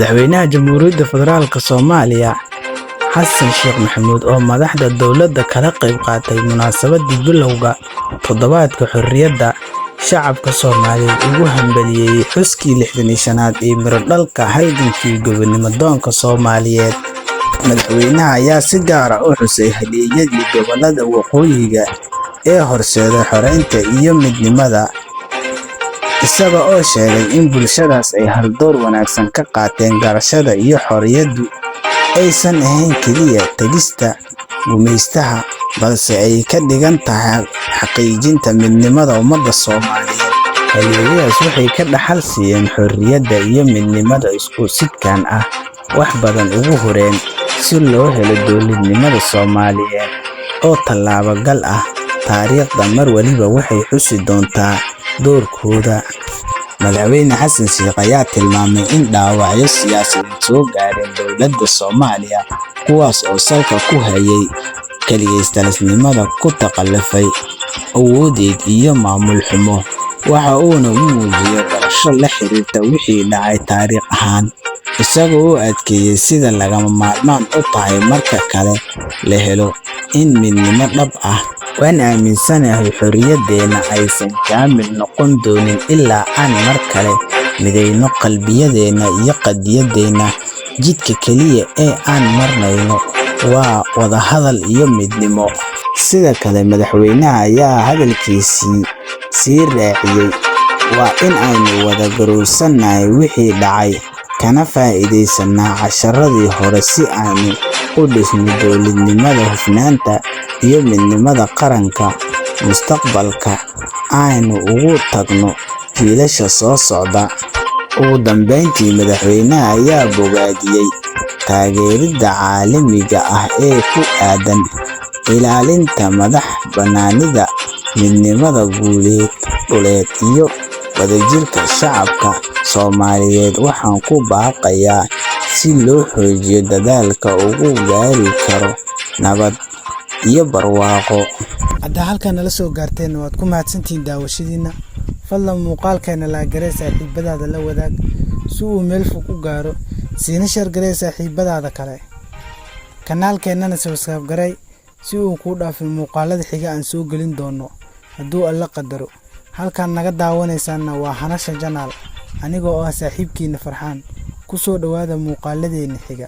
madaxweynaha Jamhuuriyadda Federaalka Soomaaliya Xasan Sheekh Maxamuud oo madaxda dowladda kala qayb qaatay munaasabadii bilowga toddobaadka xorriyadda shacabka Soomaaliyeed ugu hambalyeeyay xuskii 65aad ee miradhalka halgankii gobonimo-doonka Soomaaliyeed. Madaxweynaha ayaa si gaar ah u xusay halyeeyadii gobollada waqooyiga ee horseeday xoreynta iyo midnimada, isaga oo sheegay in bulshadaas ay haldoor wanaagsan ka qaateen garashada iyo xorriyaddu aysan ahayn keliya tagista gumeystaha, balse ay ka dhigan tahay xaqiijinta midnimada ummadda Soomaaliyeed. Halyeeyadaas waxay ka dhaxal siiyeen xorriyadda iyo midnimada isku sidkan ah, wax badan ugu horeen si loo helo dowladnimada Soomaaliyeed oo tallaabo gal ah. Taariikhda mar waliba waxay xusi doontaa doorkooda. Madaxweyne Xasan Sheekh ayaa tilmaamay in dhaawacyo siyaasadeed soo gaareen dowladda Soomaaliya, kuwaas oo salka ku hayay kaliya-talisnimada ku takhallufay awoodeed iyo maamul xumo. Waxa uuna u muujiyay garasho la xiriirta wixii dhacay taariikh ahaan, isagoo u adkeeyay sida lagama maarmaan u tahay marka kale la helo in midnimo dhab ah. Waan aaminsanahay xorriyaddeena aysan kaamil noqon doonin ilaa aan mar kale mideyno qalbiyadeena iyo qadiyadeena. Jidka keliya ee aan marnayno waa wadahadal iyo midnimo. Sidoo kale madaxweynaha ayaa hadalkiisii sii raaciyay, waa in aynu wada garowsanahay wixii dhacay, kana faa'iidaysanaa casharadii hore si aynu u dhisno dowladnimada hufnaanta iyo midnimada qaranka mustaqbalka aynu ugu tagno jiilasha soo socda. Ugu dambeyntii, madaxweynaha ayaa bogaadiyay taageerada caalamiga ah ee ku aadan ilaalinta madax-bannaanida, midnimada dhuleed iyo wadajirka shacabka Soomaaliyeed. Waxaan ku baaqayaa si loo xoojiyo dadaalka ugu gaari karo nabad iyo barwaaqo. Hadda halkan nala soo gaarteen waad ku mahadsantihiin daawashadiina. Fadlan muuqaalkeena la garee saaxiibadaada la wadaag si uu meel fog u gaaro, siina share garee saaxiibadaada kale. Kanaalkeennana subscribe garee si uu ku dhaafin muuqaalada xiga aan soo gelin doono hadduu Alla qadaro. Halkan naga daawanaysaana waa Hanasha Channel, anigoo ah saaxiibkiina Farxaan. Ku soo dhawaada muuqaaladeena xiga.